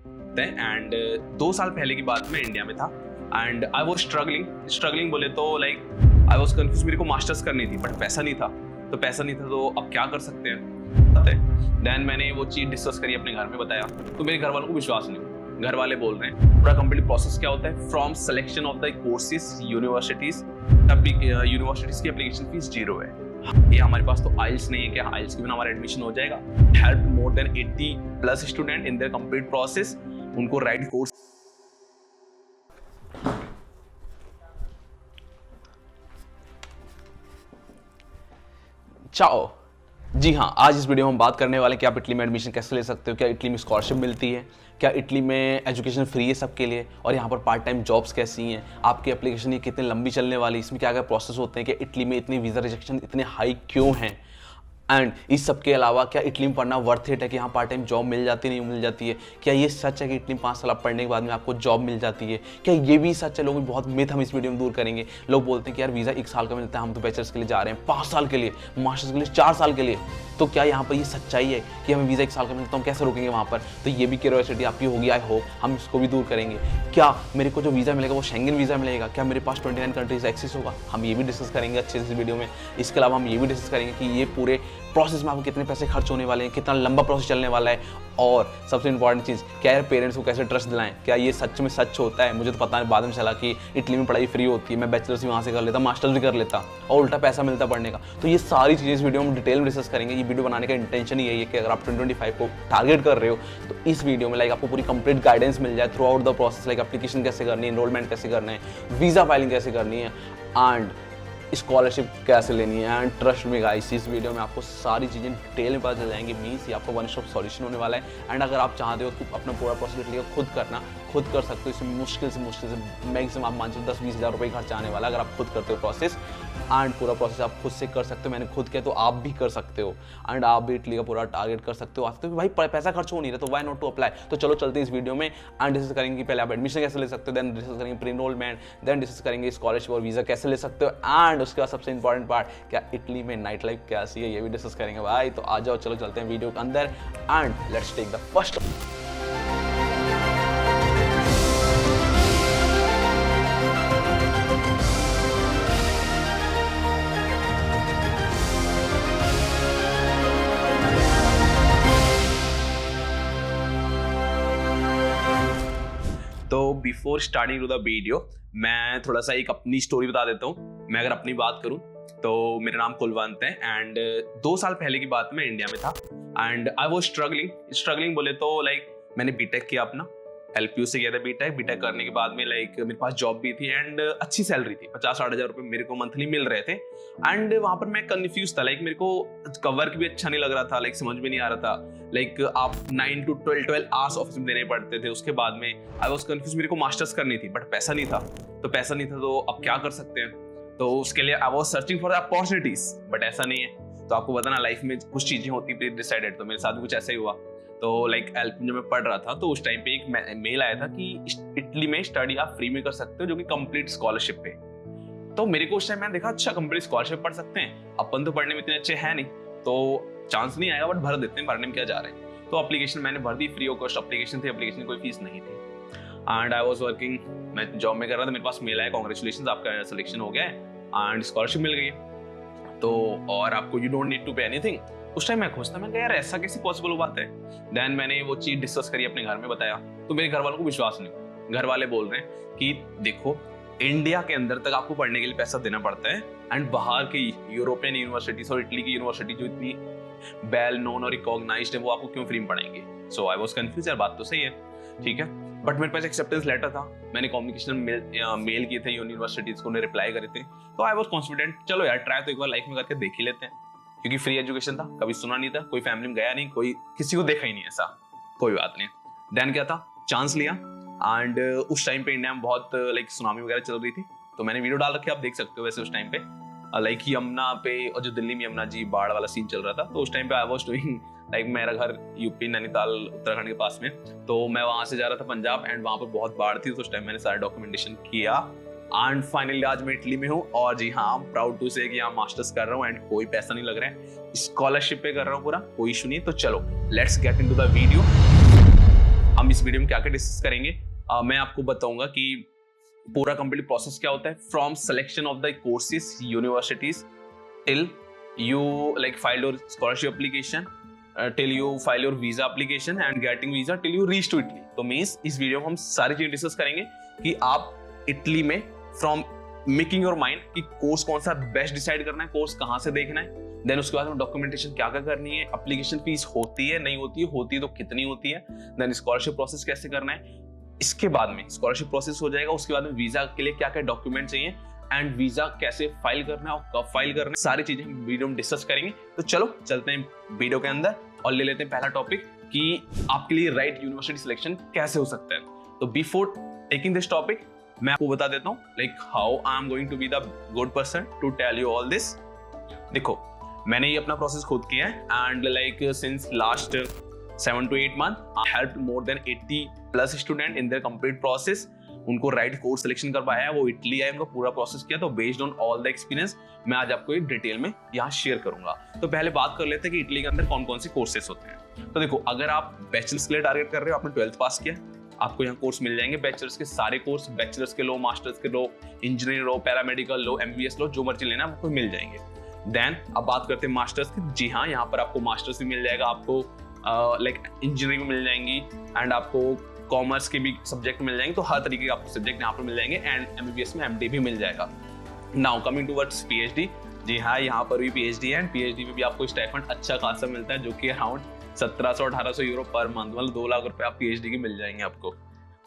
And 2 साल पहले की बात मैं इंडिया में था एंड आई वॉज स्ट्रगलिंग बोले तो लाइक आई वॉज कन्फ्यूज। मेरे को मास्टर्स करनी थी बट पैसा नहीं था, तो अब क्या कर सकते हैं। देन मैंने वो चीज़ डिस्कस करी, अपने घर में बताया, तो मेरे घर वालों को विश्वास नहीं। घर वाले बोल रहे हैं पूरा कंप्लीट प्रोसेस क्या होता है, from selection of the courses universities की एप्लीकेशन फीस 0 है। ये हमारे पास तो आइल्स नहीं है, क्या आइल्स के बिना हमारा एडमिशन हो जाएगा। Help more than 80+ student in their complete process, उनको राइट कोर्स। चाओ जी हाँ, आज इस वीडियो में हम बात करने वाले हैं कि आप इटली में एडमिशन कैसे ले सकते हो, क्या इटली में स्कॉलरशिप मिलती है, क्या इटली में एजुकेशन फ्री है सबके लिए, और यहाँ पर पार्ट टाइम जॉब्स कैसी हैं, आपकी एप्लीकेशन ये कितनी लंबी चलने वाली, इसमें क्या क्या प्रोसेस होते हैं, कि इटली में इतनी वीज़ा रिजेक्शन इतने हाई क्यों हैं, एंड इस सब के अलावा क्या इटली में पढ़ना वर्थ इट है, कि यहाँ पार्ट टाइम जॉब मिल जाती है, नहीं मिल जाती है, क्या ये सच है कि इटली में 5 साल पढ़ने के बाद में आपको जॉब मिल जाती है, क्या ये भी सच है। लोग बहुत मिथ हम इस वीडियो में दूर करेंगे। लोग बोलते हैं कि यार वीज़ा 1 साल का मिलता है, हम तो बैचलर्स के लिए जा रहे हैं, 5 साल के लिए, मास्टर्स के लिए 4 साल के लिए, तो क्या यहाँ पर ये सच्चाई है कि हमें वीज़ा 1 साल का मिलता है, हम कैसे रोकेंगे वहाँ पर। तो ये भी क्यूरियोसिटी आपकी होगी, आई होप हम इसको भी दूर करेंगे। क्या मेरे को जो वीज़ा मिलेगा वो शेंगन वीज़ा मिलेगा, क्या मेरे पास 29 कंट्रीज एक्सेस होगा, हम ये भी डिस्कस करेंगे अच्छे से इस वीडियो में। इसके अलावा हम ये भी डिस्कस करेंगे कि ये पूरे प्रोसेस में आपको कितने पैसे खर्च होने वाले हैं, कितना लंबा प्रोसेस चलने वाला है, और सबसे इंपॉर्टेंट चीज़ क्या है, पेरेंट्स को कैसे ट्रस्ट दिलाएं, क्या ये सच में सच होता है। मुझे तो पता है, बाद में चला कि इटली में पढ़ाई फ्री होती है, मैं बैचलर्स भी वहाँ से कर लेता, मास्टर्स भी कर लेता और उल्टा पैसा मिलता पढ़ने का। तो ये सारी चीज़ें इस वीडियो में डिटेल में डिस्कस करेंगे। ये वीडियो बनाने का इंटेंशन यही है कि अगर आप 2025 को टारगेट कर रहे हो तो इस वीडियो में लाइक आपको पूरी कंप्लीट गाइडेंस मिल जाए through out the process, like application कैसे करनी है, एनरोलमेंट कैसे करना है, वीज़ा फाइलिंग कैसे करनी है, एंड स्कॉलरशिप कैसे लेनी है। एंड ट्रस्ट में गाइस, इस वीडियो में आपको सारी चीज़ें डिटेल में पता चल जाएंगी। मीन्स ये आपको वन स्टॉप सॉल्यूशन होने वाला है। एंड अगर आप चाहते हो तो अपना पूरा प्रोसेस खुद कर सकते हो। इसमें मुश्किल से मैक्सिमम आप मान चलो 10-20 हज़ार रुपये खर्चा आने वाला है अगर आप खुद करते हो प्रोसेस। एंड पूरा प्रोसेस आप खुद से कर सकते हो, मैंने खुद किया तो आप भी कर सकते हो। एंड आप भी इटली का पूरा टारगेट कर सकते हो। आते हो भाई पैसा खर्च हो नहीं रहा तो वाई नॉट टू अप्लाई। तो चलो चलते हैं इस वीडियो में एंड डिस्कस करेंगे कि पहले आप एडमिशन कैसे ले सकते हो, देन डिस्कस करेंगे प्री एनरोलमेंट, देन डिस्कस करेंगे स्कॉलरशिप और वीज़ा कैसे ले सकते हो, एंड उसके बाद सबसे इंपॉर्टेंट पार्ट क्या इटली में नाइट लाइफ कैसी है, ये भी डिस्कस करेंगे भाई। तो आ जाओ, चलो चलते हैं वीडियो के अंदर and let's take the first. तो before starting to the video मैं थोड़ा सा एक अपनी स्टोरी बता देता हूँ। मैं अगर अपनी बात करूँ तो मेरा नाम कुलवंत है एंड 2 साल पहले की बात मैं इंडिया में था एंड आई वॉज स्ट्रगलिंग बोले तो लाइक मैंने बीटेक किया, अपना LPU से किया था बीटेक करने के बाद में लाइक मेरे पास जॉब भी थी एंड अच्छी सैलरी थी, 50-60 हज़ार रुपये मेरे को मंथली मिल रहे थे। एंड वहाँ पर मैं कन्फ्यूज था, लाइक मेरे को वर्क भी अच्छा नहीं लग रहा था, लाइक समझ में नहीं आ रहा था। लाइक आप 9 to 12 आवर्स ऑफिस में देने पड़ते थे। उसके बाद में आई वॉज कन्फ्यूज, मेरे को मास्टर्स करनी थी बट पैसा नहीं था, तो अब क्या कर सकते हैं। तो उसके लिए I was searching for opportunities but ऐसा नहीं है। तो आपको पता ना, लाइफ में कुछ चीजें होती प्री डिसाइडेड, तो मेरे साथ भी कुछ ऐसा ही हुआ। तो लाइक LPU जब मैं पढ़ रहा था तो उस टाइम पे एक मेल आया था कि इटली में स्टडी आप फ्री में कर सकते हो, जो कि कंप्लीट स्कॉलरशिप पे। तो मेरे को उस टाइम मैंने देखा अच्छा कंप्लीट स्कॉलरशिप पढ़ सकते हैं, अपन तो पढ़ने में इतने अच्छे हैं नहीं, तो चांस नहीं आएगा बट भर देते हैं, भरने में क्या जा रहे हैं। तो एप्लीकेशन मैंने भर दी, फ्री ऑफ कॉस्ट एप्लीकेशन थी, एप्लीकेशन की कोई फीस नहीं थी। एंड आई वॉज वर्किंग, मैं जॉब में कर रहा था, मेरे पास मेल आया कांग्रेचुलेशंस आपका सिलेक्शन हो गया है एंड स्कॉलरशिप मिल गई है, तो और आपको you don't need to pay anything. उस टाइम मैं खुश था, मैं कहा यार ऐसा कैसे पॉसिबल बात है। देन मैंने वो चीज डिस्कस करी, अपने घर में बताया, तो मेरे घर वालों को विश्वास नहीं। घर वाले बोल रहे हैं कि देखो इंडिया के अंदर तक आपको पढ़ने के लिए पैसा देना पड़ता है एंड बाहर की यूरोपियन यूनिवर्सिटीज और इटली की यूनिवर्सिटी जो इतनी वेल नोन और रिकॉग्नाइज्ड है वो आपको क्यों फ्री में पढ़ाएंगे। सो आई वाज कंफ्यूज, यार बात तो सही है, ठीक है, बट मेरे पास एक्सेप्टेंस लेटर था, मैंने कम्युनिकेशन मेल किए थे यूनिवर्सिटीज को, उन्हें रिप्लाई करे थे। तो आई वाज कॉन्फिडेंट, चलो यार ट्राई तो एक बार लाइफ में करके देख ही लेते हैं, क्योंकि फ्री एजुकेशन था, कभी सुना नहीं था, कोई फैमिली में गया नहीं, कोई किसी को देखा ही नहीं, ऐसा कोई बात नहीं। देन क्या था, चांस लिया एंड उस टाइम पे इंडिया में बहुत लाइक सुनामी वगैरह चल रही थी, तो मैंने वीडियो डाल रखी, आप देख सकते हो वैसे उस टाइम पे लाइक यमुना पे, और जो दिल्ली में यमुना जी बाढ़ वाला सीन चल रहा था, तो उस टाइम पे आई वाज डूइंग लाइक मेरा घर यूपी नैनीताल उत्तराखंड के पास में, तो मैं वहां से जा रहा था पंजाब एंड वहां पर बहुत बाढ़ थी, तो उस टाइम मैंने सारा डॉक्यूमेंटेशन किया एंड फाइनली आज मैं इटली में हूँ। और जी हाँ, प्राउड टू से कि यहाँ मास्टर्स कर रहा हूँ एंड कोई पैसा नहीं लग रहा है, स्कॉलरशिप पे कर रहा हूँ पूरा, कोई इशू नहीं। तो चलो let's get into the video. हम इस वीडियो में क्या क्या डिस्कस करेंगे, मैं आपको बताऊंगा कि पूरा कंप्लीट प्रोसेस क्या होता है from selection of the courses universities till you like filed your scholarship application till you file your visa application and getting visa till you reach to Italy। तो मीन्स इस वीडियो में हम सारी चीजें discuss करेंगे कि आप इटली में फ्रॉम मेकिंग योर माइंड कि कोर्स कौन सा बेस्ट डिसाइड करना है, कोर्स कहाँ से देखना है, देन उसके बाद में डॉक्यूमेंटेशन क्या क्या करनी है, एप्लीकेशन फीस होती है नहीं होती है तो कितनी होती है, देन स्कॉलरशिप प्रोसेस कैसे करना है, इसके बाद में स्कॉलरशिप प्रोसेस हो जाएगा, उसके बाद में वीजा के लिए क्या क्या डॉक्यूमेंट चाहिए एंड वीजा कैसे फाइल करना है और कब फाइल करना है, सारी चीजें हम वीडियो में डिस्कस करेंगे। तो चलो चलते हैं वीडियो के अंदर और ले लेते हैं पहला टॉपिक कि आपके लिए राइट यूनिवर्सिटी सिलेक्शन कैसे हो सकता है। तो बिफोर टेकिंग दिस टॉपिक मैं आपको बता देता हूँ like how I am going to be the good person to tell you all this. देखो मैंने ये अपना प्रोसेस खुद किया है and like since last 7 to 8 months I helped more than 80+ student in their complete process। उनको right course selection करवाया है, वो इटली आए, उनका पूरा प्रोसेस किया। तो based on all the experience मैं आज आपको एक डिटेल में यहाँ शेयर करूंगा। तो पहले बात कर लेते हैं कि इटली के अंदर कौन कौन से कोर्सेस होते हैं। तो देखो अगर आप बैचलर्स के लिए टारगेट कर रहे हो, आपने 12th पास किया, आपको यहाँ कोर्स मिल जाएंगे बैचलर्स के सारे कोर्स, बैचलर्स के लो, मास्टर्स के लो, इंजीनियर लो, पैरामेडिकल लो, MBBS लो, जो मर्जी लेना आपको मिल जाएंगे। देन अब बात करते हैं मास्टर्स की। जी हाँ, यहाँ पर आपको मास्टर्स भी मिल जाएगा, आपको लाइक इंजीनियरिंग मिल जाएंगी एंड आपको कॉमर्स के भी सब्जेक्ट मिल जाएंगे। तो हर तरीके के आपको सब्जेक्ट यहाँ पर मिल जाएंगे एंड MBBS में MD भी मिल जाएगा। Now coming towards PhD। जी हाँ, यहाँ पर भी PhD है एंड PhD में भी आपको स्टाइपेंड अच्छा खासा मिलता है जो कि अराउंड 1700-1800 यूरो पर मंथ, मतलब 2 लाख रुपए आप PhD के मिल जाएंगे आपको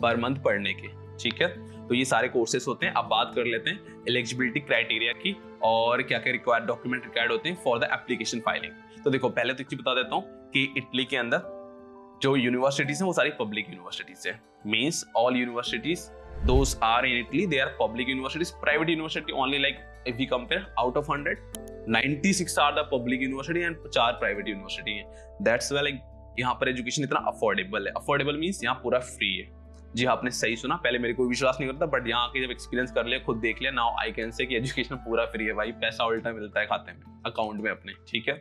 पर मंथ पढ़ने के। ठीक है, तो ये सारे कोर्सेस होते हैं। अब बात कर लेते हैं एलिजिबिलिटी क्राइटेरिया की और क्या क्या रिक्वायर्ड डॉक्यूमेंट रिक्वायर्ड होते हैं फॉर द एप्लीकेशन फाइलिंग। तो देखो पहले तो एक चीज बता देता हूँ कि इटली के अंदर जो यूनिवर्सिटीज हैं वो सारी पब्लिक यूनिवर्सिटीज है। Means all universities those are in Italy they are public universities. Private university only like if we compare out of 100 96 are the public university and 4 private university है। That's why like यहाँ पर education इतना affordable है। Affordable means यहाँ पूरा free है। जी हाँ, आपने सही सुना, पहले मेरे को विश्वास नहीं करता बट यहाँ आके जब एक्सपीरियंस कर लिया, खुद देख लिया, नाउ आई कैन से कि एजुकेशन पूरा फ्री है भाई, पैसा उल्टा मिलता है खाते में, अकाउंट में अपने। ठीक है,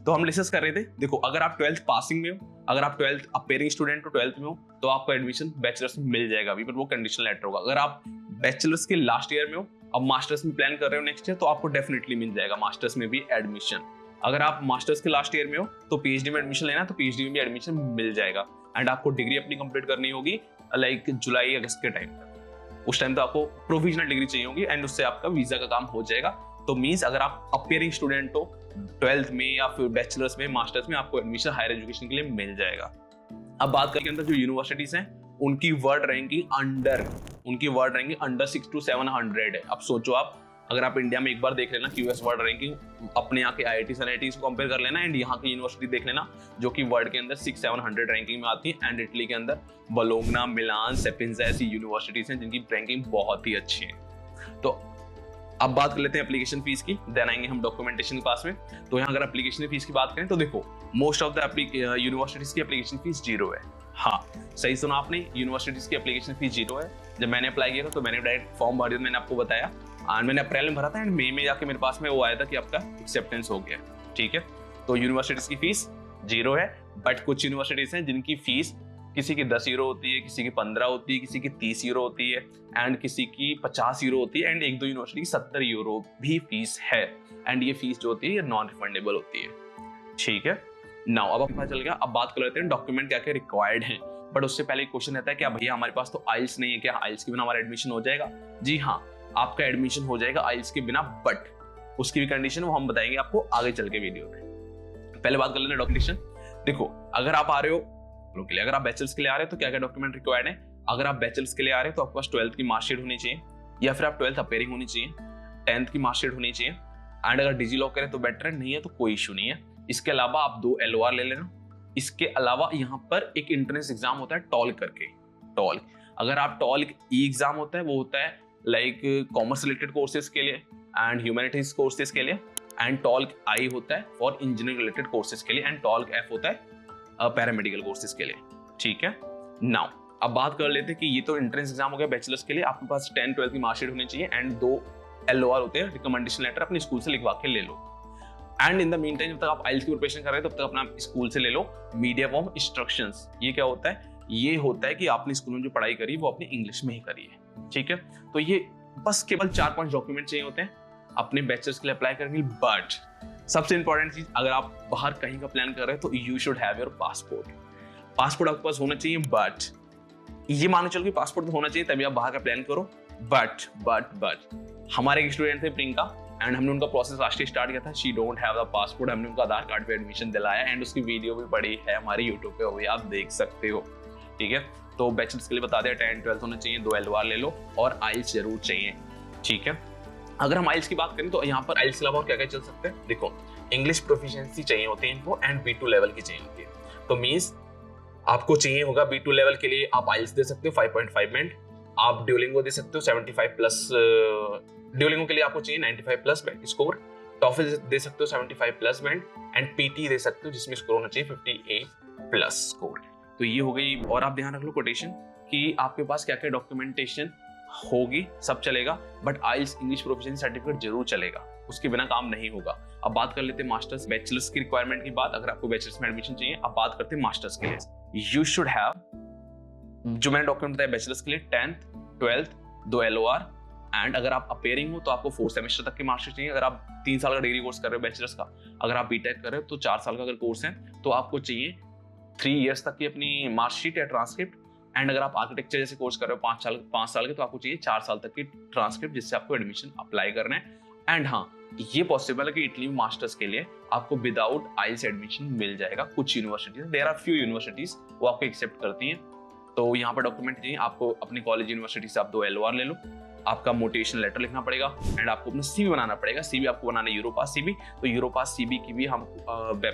तो हम डिस्कस कर रहे थे। देखो अगर आप 12th पासिंग में हो, अगर आप 12th अपेयरिंग स्टूडेंट हो 12th में हो तो आपको एडमिशन बैचलर्स में मिल जाएगा अभी, पर वो कंडीशनल लेटर होगा। अगर आप बैचलर्स के लास्ट ईयर में हो, अब मास्टर्स में प्लान कर रहे हो नेक्स्ट ईयर, तो आपको डेफिनेटली मिल जाएगा मास्टर्स में भी एडमिशन। अगर आप मास्टर्स के लास्ट ईयर में हो तो PhD में एडमिशन लेना है तो PhD में भी एडमिशन मिल जाएगा एंड आपको डिग्री अपनी कंप्लीट करनी होगी लाइक जुलाई अगस्त के टाइम तक। उस टाइम तो आपको प्रोविजनल डिग्री चाहिए होगी एंड उससे आपका वीजा का काम हो जाएगा। तो मींस अगर आप अपियरिंग स्टूडेंट हो 12th में या फिर बैचलर्स में, मास्टर्स में, आपको एडमिशन हायर एजुकेशन के लिए मिल जाएगा। अब बात करके अंदर जो यूनिवर्सिटीज हैं उनकी वर्ल्ड रैंकिंग अंडर 600 to 700 है। अब सोचो आप, अगर आप इंडिया में एक बार देख लेना QS वर्ल्ड रैंकिंग, अपने यहाँ के IITs NITs को कंपेयर कर लेना एंड यहाँ की यूनिवर्सिटी देख लेना जो कि वर्ल्ड के अंदर 600-700 रैंकिंग में आती है एंड इटली के अंदर बोलोग्ना, मिलान, सेपिंजा ऐसी यूनिवर्सिटीज हैं जिनकी रैंकिंग बहुत ही अच्छी है। तो अब बात कर लेते हैं एप्लीकेशन फीस की, देन आएंगे हम डॉक्यूमेंटेशन के पास में। तो यहाँ अगर एप्लीकेशन फीस की बात करें तो देखो मोस्ट ऑफ द यूनिवर्सिटीज की एप्लीकेशन फीस 0 है। हाँ सही सुना आपने, यूनिवर्सिटीज की एप्लीकेशन फीस 0 है। जब मैंने अप्लाई किया था तो मैंने डायरेक्ट फॉर्म भर दिया, मैंने आपको बताया, एंड मैंने अप्रैल में भरा था एंड मई में जाके मेरे पास में वो आया था कि आपका एक्सेप्टेंस हो गया। ठीक है, तो यूनिवर्सिटीज की फीस 0 है, बट कुछ यूनिवर्सिटीज हैं जिनकी फीस किसी की 10 यूरो होती है, किसी की 15 होती है, किसी की 30 यूरो होती है एंड किसी की 50 यूरो होती है एंड 1-2 यूनिवर्सिटी की 70 यूरो भी फीस है एंड ये फीस जो होती है ये नॉन रिफंडेबल होती है। ठीक है, नाउ अब पता चल गया। अब बात कर लेते हैं डॉक्यूमेंट क्या क्या रिक्वायर्ड हैं, बट उससे पहले एक क्वेश्चन रहता है क्या भैया हमारे पास तो आइल्स नहीं है, क्या आइल्स के बिना हमारा एडमिशन हो जाएगा? जी हाँ, आपका एडमिशन हो जाएगा आइल्स के बिना, बट उसकी भी कंडीशन वो हम बताएंगे आपको आगे चल के वीडियो में। पहले बात कर लेना डॉक्यूमेंटेशन। देखो अगर आप आ रहे हो के लिए, अगर आप बैचलर्स के लिए आ रहे हो तो क्या क्या डॉक्यूमेंट रिक्वायर्ड है। अगर आप बैचलर्स के लिए आ रहे हो तो आपके पास 12th की मार्कशीट होनी चाहिए या फिर आप 12th अपेयरिंग होनी चाहिए, 10th की मार्कशीट होनी चाहिए एंड अगर डिजी लॉकर है तो बेटर है, नहीं है तो कोई इशू नहीं है। इसके अलावा आप 2 LOR ले लेना। इसके अलावा यहाँ पर एक एंट्रेंस एग्जाम होता है टॉल्क करके। टॉल्क, अगर आप टॉल्क एग्जाम होता है वो होता है लाइक कॉमर्स रिलेटेड कोर्सेज के लिए एंड ह्यूमैनिटीज कोर्सेज के लिए एंड टॉल्क आई होता है फॉर इंजीनियरिंग रिलेटेड कोर्सेज के लिए एंड टॉल्क F होता है पैरामेडिकल कोर्सेज के लिए। ठीक है, नाउ अब बात कर लेते हैं कि ये तो एंट्रेंस एग्जाम हो गया बैचलर्स के लिए, आपके पास 10th 12th की मार्कशीट होनी चाहिए एंड 2 LOR होते हैं, रिकमेंडेशन लेटर अपने स्कूल से लिखवा के ले लो। And in the meantime जब तक आप आइल्स की प्रिपरेशन कर रहे हैं तब तक अपना स्कूल से ले लो मीडियम ऑफ इंस्ट्रक्शंस। ये क्या होता है ये होता है कि आपने स्कूल में जो पढ़ाई करी वो अपनी इंग्लिश में ही करी है, ठीक है। तो ये बस केवल 4-5 डॉक्यूमेंट चाहिए होते हैं अपने बैचलर्स के लिए अप्लाई करने के लिए। बट सबसे इंपॉर्टेंट चीज, अगर आप बाहर कहीं का प्लान कर रहे हैं तो you should have your passport. Passport आपके पास होना चाहिए, बट ये मान चलो कि पासपोर्ट तो होना चाहिए तभी आप बाहर का प्लान करो। बट हमारे एक स्टूडेंट थे प्रियंका, एंड हमने उनका प्रोसेस लास्ट ईयर स्टार्ट किया था। She don't have the passport, हमने उनका आधार कार्ड पे एडमिशन दिलाया एंड उसकी वीडियो भी पड़ी है हमारे यूट्यूब पे, वो भी आप देख सकते हो, ठीक है। तो बैचलर्स के लिए बता दें 10-12 होना चाहिए, 2 LOR ले लो और आइल्स जरूर चाहिए, ठीक है। अगर हम आइल्स की बात करें तो यहाँ पर आइल्स के अलावा और क्या क्या चल सकते हैं, देखो इंग्लिश प्रोफिशिएंसी चाहिए होती है इनको एंड B2 लेवल की चाहिए होती है। तो मींस आपको चाहिए होगा B2 लेवल के लिए आप आइल्स दे सकते हो 5.5 बैंड, आप ड्यूलिंगो दे सकते हो 75 प्लस, ड्यूलिंगो के लिए आपको चाहिए 95 प्लस बैंड स्कोर, टॉफिल दे सकते हो 75 प्लस बैंड एंड PT दे सकते हो जिसमें स्कोर होना चाहिए 58 प्लस स्कोर। तो ये हो गई। और आप ध्यान रख लो कोटेशन कि आपके पास क्या क्या डॉक्यूमेंटेशन होगी, सब चलेगा, but IELTS English proficiency certificate जरूर चलेगा, उसके बिना काम नहीं होगा। अब बात कर लेते हैं मास्टर्स बैचलर्स की रिक्वायरमेंट की बात। अगर आपको बैचलर्स में एडमिशन चाहिए, अब बात करते हैं मास्टर्स के लिए। यू शुड हैव, जो मैंने डॉक्यूमेंट बताया बैचलर्स के लिए, 10th 12th 2 LOR, एंड अगर आप अपेयरिंग हो तो आपको 4 सेमेस्टर तक के मार्कशीट चाहिए। अगर आप 3 साल का डिग्री कोर्स कर रहे हो बैचलर्स का, अगर आप बीटेक कर रहे हो तो 4 साल का अगर कोर्स है तो आपको चाहिए 3 इयर्स तक की अपनी मार्कशीट या ट्रांसक्रिप्ट, एंड अगर आप आर्किटेक्चर जैसे कोर्स कर रहे हो 5 साल के तो आपको चाहिए 4 साल तक की ट्रांसक्रिप्ट जिससे आपको एडमिशन अप्लाई करना है। एंड हाँ, ये पॉसिबल है कि इटली में मास्टर्स के लिए आपको विदाउट आइल्स एडमिशन मिल जाएगा। कुछ universities, there are few universities वो आपको एक्सेप्ट करती हैं। तो यहाँ पर डॉक्यूमेंट चाहिए आपको, अपनी कॉलेज यूनिवर्सिटी से आप 2 LOR ले लो, आपका मोटिवेशनल लेटर लिखना पड़ेगा एंड आपको अपना CV बनाना पड़ेगा। CV आपको बनाना है यूरोपास CV, तो यूरोपास CV की भी हम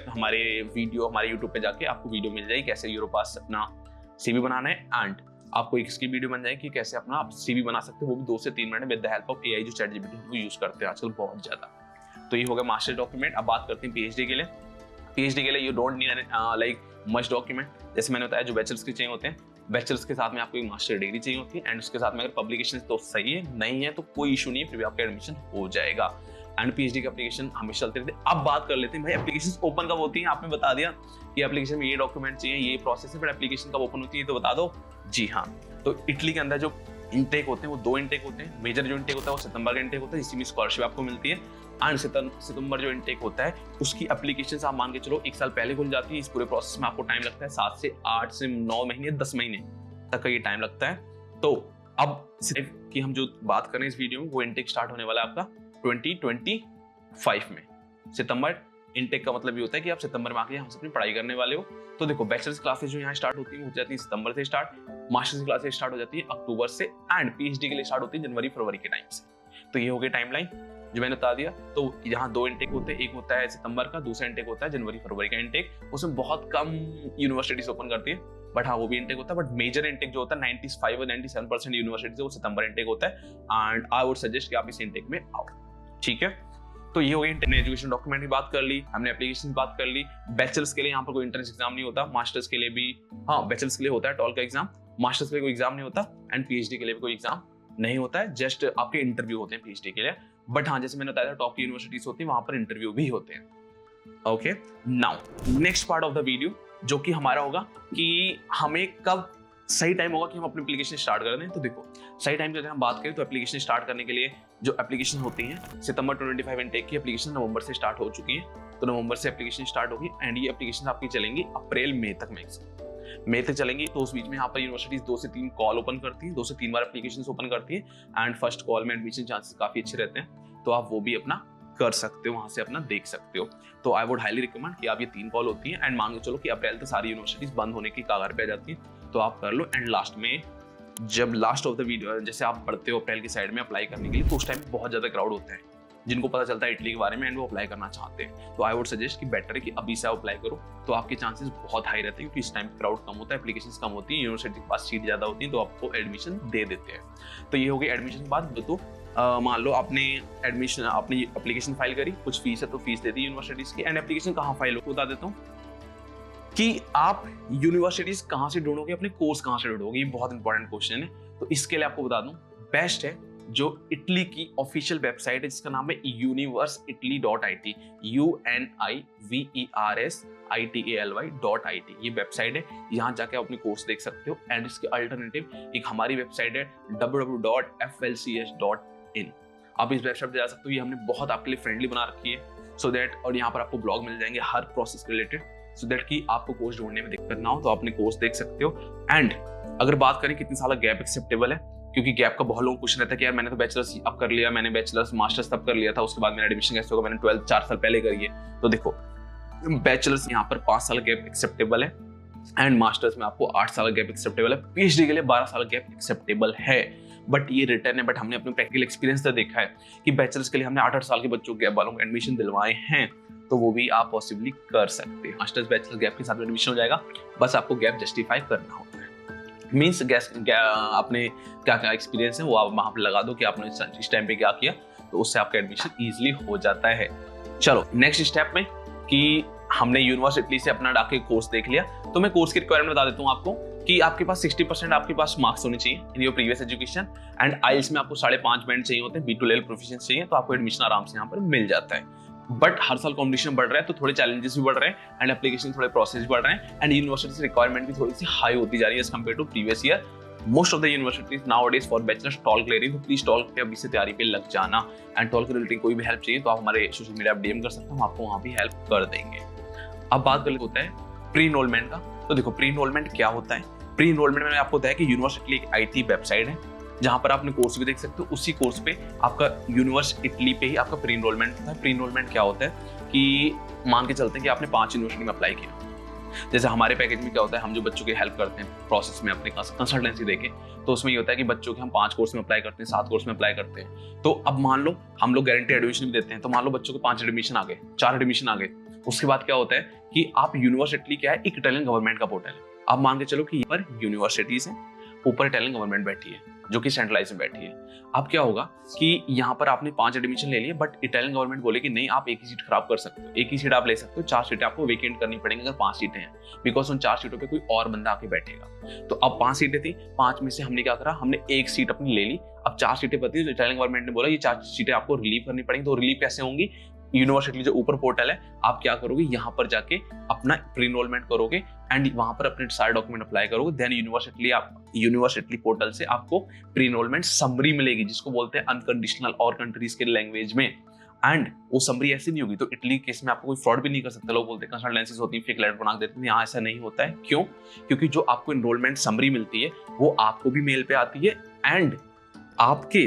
हमारे यूट्यूब पे जाके आपको वीडियो मिल जाएगी कैसे यूरोपास अपना CV बनाना है, एंड आपको एक इसकी वीडियो बन जाएगी कि कैसे अपना आप CV बना सकते हो, वो भी 2 से 3 minute with the help of AI जो ChatGPT वो यूज करते हैं आजकल बहुत ज्यादा। तो ये हो गया मास्टर डॉक्यूमेंट। अब बात करते हैं PhD के लिए। PhD के लिए you don't need like much document, जैसे मैंने बताया जो बैचलर्स के चाहिए होते हैं। बैचलर्स के साथ में आपको एक मास्टर डिग्री चाहिए होती है एंड उसके साथ में अगर पब्लिकेशन तो सही है, नहीं है तो कोई इशू नहीं है, फिर भी आपका एडमिशन हो जाएगा। एंड PhD की एप्लीकेशन हमेशा चलते रहते हैं। अब बात कर लेते हैं भाई एप्लीकेशन ओपन कब होती है। आपने बता दिया कि एप्लीकेशन में ये डॉक्यूमेंट चाहिए, ये प्रोसेस है, फिर एप्लीकेशन कब ओपन होती है तो बता दो। जी हाँ, तो इटली के अंदर जो इनटेक होते हैं वो 2 इनटेक होते हैं। मेजर जो इनटेक होता है वो सितंबर का इनटेक होता है, इसी में स्कॉलरशिप आपको मिलती है। एंड सितंबर जो इनटेक होता है उसकी एप्लीकेशन आप मान के चलो 1 साल पहले खुल जाती है। इस पूरे प्रोसेस में आपको टाइम लगता है 7 से 8 से 9 महीने 10 महीने तक का ये टाइम लगता है। तो अब सिर्फ कि हम जो बात करें इस वीडियो में वो इनटेक स्टार्ट होने वाला है आपका 2025 में। सितंबर इनटेक का मतलब ये होता है कि आप सितंबर में आके हमसे अपनी पढ़ाई करने वाले हो। तो देखो बैचलर्स क्लासेस जो यहाँ स्टार्ट होती है हो जाती है सितंबर से स्टार्ट, मास्टर्स की क्लासेस स्टार्ट हो जाती है अक्टूबर से, एंड PhD के लिए स्टार्ट होती है जनवरी-फरवरी के टाइम से। तो ये हो गई टाइमलाइन जो मैंने बता दिया। तो यहाँ 2 इनटेक होते हैं, एक होता है सितंबर का, दूसरा इनटेक होता है जनवरी-फरवरी का इनटेक। उसमें बहुत कम यूनिवर्सिटीज ओपन करती है, बट हाँ वो भी इनटेक होता है। बट मेजर इनटेक जो होता है 95 और 97% यूनिवर्सिटीज वो सितंबर इनटेक होता है, एंड आई वुड सजेस्ट कि आप इस इनटेक में आओ, ठीक है। तो ये हो गई एजुकेशन डॉक्यूमेंट की बात कर ली हमने, एप्लीकेशन की बात कर ली। बैचलर्स के लिए यहाँ पर कोई एंट्रेंस एग्जाम नहीं होता, मास्टर्स के लिए भी, हाँ बैचलर्स के लिए होता है टॉल का एग्जाम, मास्टर्स के लिए कोई एग्जाम नहीं होता, एंड PhD के लिए भी कोई एग्जाम नहीं होता है, जस्ट आपके इंटरव्यू होते हैं PhD के लिए। बट हाँ जैसे मैंने बताया टॉप की यूनिवर्सिटीज होती है वहां पर इंटरव्यू भी होते हैं। Okay, now next part of the video जो कि हमारा होगा कि हमें कब सही टाइम होगा कि हम अपनी एप्लीकेशन स्टार्ट कर दें। तो देखो सही टाइम की अगर हम बात करें तो एप्लीकेशन स्टार्ट करने के लिए जो एप्लीकेशन होती हैं, सितंबर 2025 इनटेक की एप्लीकेशन नवंबर से स्टार्ट हो चुकी है। तो नवंबर से एप्लीकेशन स्टार्ट होगी एंड ये एप्लीकेशन आपकी चलेंगी अप्रैल मई तक, मई तक चलेंगी। तो उस बीच में यहाँ पर यूनिवर्सिटीज 2 से 3 कॉल ओपन करती है, 2 से 3 बार एप्लीकेशन ओपन करती है, एंड फर्स्ट कॉल में एडमिशन चांसेस काफी अच्छे रहते हैं, तो आप वो भी अपना कर सकते हो, वहां से अपना देख सकते हो। तो आई वुड हाईली रिकमेंड कि आप ये 3 कॉल होती है एंड मान के चलो कि अप्रैल तक सारी यूनिवर्सिटीज बंद होने की कगार पे आ जाती है, तो आप कर लो। एंड लास्ट में जब लास्ट ऑफ द वीडियो जैसे आप पढ़ते हो अप्रैल की साइड में अप्लाई करने के लिए, तो उस टाइम बहुत ज्यादा क्राउड होता है जिनको पता चलता है इटली के बारे में एंड वो अप्लाई करना चाहते हैं। तो आई वुड सजेस्ट कि बेटर है कि अभी से आप अप्लाई करो, तो आपके चांसेस बहुत हाई रहते हैं क्योंकि इस टाइम क्राउड कम होता है, एप्लीकेशंस कम होती है, यूनिवर्सिटी के पास सीट ज्यादा होती है, तो आपको एडमिशन दे देते हैं। तो ये हो गई एडमिशन की बात। तो मान लो आपने एडमिशन अपनी एप्लीकेशन फाइल करी, कुछ फीस है तो फीस दे दी यूनिवर्सिटीज की। एंड एप्लीकेशन कहाँ फाइल हो बता देता हूँ कि आप यूनिवर्सिटीज कहाँ से ढूंढोगे, अपने कोर्स कहाँ से ढूंढोगे, ये बहुत इंपॉर्टेंट क्वेश्चन है। तो इसके लिए आपको बता दूं बेस्ट है जो इटली की ऑफिशियल वेबसाइट है जिसका नाम है universeitaly.it, UNIVERSITALY.IT, ये वेबसाइट है। यहाँ जाके आप अपने कोर्स देख सकते हो। एंड इसके अल्टरनेटिव एक हमारी वेबसाइट है www.flcs.in, आप इस वेबसाइट पे जा सकते हो। ये हमने बहुत आपके लिए फ्रेंडली बना रखी है सो दैट, और यहाँ पर आपको ब्लॉग मिल जाएंगे हर प्रोसेस के रिलेटेड, सो दैट कि आपको कोर्स ढूंढने में दिक्कत ना हो, तो अपने कोर्स देख सकते हो। एंड अगर बात करें कितने साल गैप एक्सेप्टेबल है, क्योंकि गैप का बहुत लोगों को क्वेश्चन रहता है कि यार मैंने तो बैचलर्स अब कर लिया, मैंने बैचलर्स मास्टर्स तब कर लिया था, उसके बाद मेरा एडमिशन कैसे होगा, मैंने 12th 4 साल पहले करी है। तो देखो बैचलर्स यहाँ पर 5 साल गैप एक्सेप्टेबल है एंड मास्टर्स में आपको 8 साल गैप एक्सेप्टेबल है। पीएचडी के लिए 12 साल गैप एक्सेप्टेबल है, बट ये रिटर्न है। बट हमने अपने प्रैक्टिकल एक्सपीरियंस से देखा है कि बैचलर्स के लिए हमने 8-8 साल के बच्चों गैप वालों को एडमिशन दिलवाए हैं, तो वो भी आप पॉसिबली कर सकते हैं। मास्टर्स बैचलर्स गैप के साथ एडमिशन हो जाएगा, बस आपको गैप जस्टिफाई करना होता है। मीन्स आपने क्या क्या एक्सपीरियंस है वो आप वहां पर लगा दो कि आपने इस टाइम पे क्या किया, तो उससे आपका एडमिशन ईजिली हो जाता है। चलो नेक्स्ट स्टेप में कि हमने यूनिवर्सिटी से अपना डाके कोर्स देख लिया, तो मैं कोर्स की रिक्वायरमेंट बता देता हूँ आपको कि आपके पास 60% आपके पास मार्क्स होने चाहिए in your previous education, and IELTS में आपको 5.5 बैंड चाहिए होते हैं, B2 लेवल प्रोफिशिएंसी चाहिए, तो आपको एडमिशन आराम से यहाँ पर मिल जाता है। बट हर साल कॉम्पिटिशन बढ़ रहा है, तो थोड़े चैलेंजेस भी बढ़ रहे हैं एंड एप्लीकेशन थोड़े प्रोसेस बढ़ रहे हैं, एंड यूनिवर्सिटी से रिक्वायरमेंट भी थोड़ी सी हाई होती जा रही है as compare to previous year. Most of the universities nowadays for bachelors TOLC clearing, तो प्लीज टॉल पे अभी से तैयारी पे लग जाना। एंड टॉल के रिलेटेड कोई भी हेल्प चाहिए तो आप हमारे सोशल मीडिया पर डीएम कर सकते हैं, हम आपको वहाँ भी हेल्प कर देंगे। अब बात कर लेते होता है प्री इनरोलमेंट का। तो देखो प्री इनरोलमेंट क्या होता है। प्री इनरोलमेंट में आपको बताया कि यूनिवर्सिटी एक IT वेबसाइट है जहां पर आप अपने कोर्स भी देख सकते हो। उसी कोर्स पे आपका यूनिवर्सिटी पे ही आपका प्री इनरोलमेंट होता है। प्री इनरोलमेंट क्या होता है कि मान के चलते हैं कि आपने 5 यूनिवर्सिटी में अप्लाई किया। जैसे हमारे पैकेज में क्या होता है, हम जो बच्चों की हेल्प करते हैं प्रोसेस में अपने कंसल्टेंसी देके, तो उसमें ये होता है कि बच्चों के हम 5 कोर्स में अप्लाई करते हैं, 7 कोर्स में अप्लाई करते हैं। तो अब मान लो हम लोग गारंटी एडमिशन भी देते हैं, तो मान लो बच्चों के 5 एडमिशन आ गए, 4 एडमिशन आ गए। उसके बाद क्या होता है कि आप यूनिवर्सिटी क्या है, एक इटालियन गवर्नमेंट का पोर्टल है। आप मान के चलो कि यहाँ पर यूनिवर्सिटीज है, ऊपर इटालियन गवर्नमेंट बैठी है जो कि सेंट्रलाइज में बैठी है। अब क्या होगा कि यहाँ पर आपने 5 एडमिशन ले लिए, बट इटालियन गवर्नमेंट बोले कि नहीं आप एक ही सीट खराब कर सकते हो, एक ही सीट आप ले सकते हो, 4 सीटें आपको वेकेंट करनी पड़ेंगी अगर 5 सीटें हैं, बिकॉज उन 4 सीटों पे कोई और बंदा आके बैठेगा। तो अब 5 सीटें थी, 5 में से हमने क्या करा, हमने एक सीट अपनी ले ली। अब 4 सीटें बची, तो इटालियन गवर्नमेंट ने बोला ये 4 सीटें आपको रिलीव करनी पड़ेंगी। तो रिलीव कैसे होंगी, यूनिवर्सिटी जो ऊपर पोर्टल है, आप क्या करोगे, यहाँ पर जाके अपना प्री इनरोलमेंट करोगे एंड वहां पर अपने सारे डॉक्यूमेंट अप्लाई करोगे। देन यूनिवर्सिटी पोर्टल से आपको प्री इनरोलमेंट समरी मिलेगी, जिसको बोलते हैं अनकंडीशनल और कंट्रीज के लैंग्वेज में। एंड वो समरी ऐसी नहीं होगी, तो इटली केस में आपको कोई फ्रॉड भी नहीं कर सकते। लोग बोलते हैं कंसल्टेंसीज होती है, फेक लेटर बना देते हैं, यहाँ ऐसा नहीं होता है। क्यों? क्योंकि जो आपको इनरोलमेंट समरी मिलती है वो आपको भी मेल पे आती है एंड आपके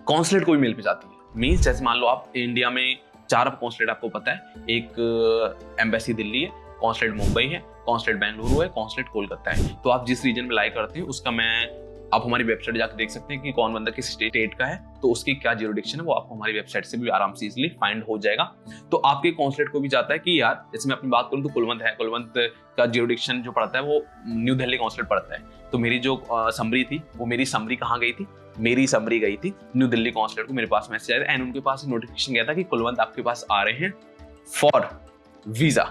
कॉन्सुलेट को भी मेल पे जाती है। मीन्स जैसे मान लो आप इंडिया में 4 कॉन्सुलेट आपको पता है, एक एम्बेसी दिल्ली है, कॉन्सुलेट मुंबई है, कॉन्सुलेट बेंगलुरु है, कॉन्सुलेट कोलकाता है। तो आप जिस रीजन में लाई करते हैं उसका आप हमारी वेबसाइट जाकर देख सकते हैं कि कौन बंदा किस स्टेट का है, तो उसकी क्या ज्यूरिडिक्शन है, वो आपको हमारी वेबसाइट से भी आराम से इजीली फाइंड हो जाएगा। तो आपके कॉन्सुलेट को भी जाता है कि यार जैसे मैं अपनी बात करूं तो कुलवंत है, कुलवंत का ज्यूरिडिक्शन जो पड़ता है वो न्यू दिल्ली कॉन्सुलेट पड़ता है। तो मेरी जो समरी थी, वो मेरी समरी कहाँ गई थी, मेरी समरी गई थी न्यू दिल्ली कॉन्सुलेट को। मेरे पास मैसेज आया एंड उनके पास नोटिफिकेशन गया था कि कुलवंत आपके पास आ रहे हैं फॉर वीजा,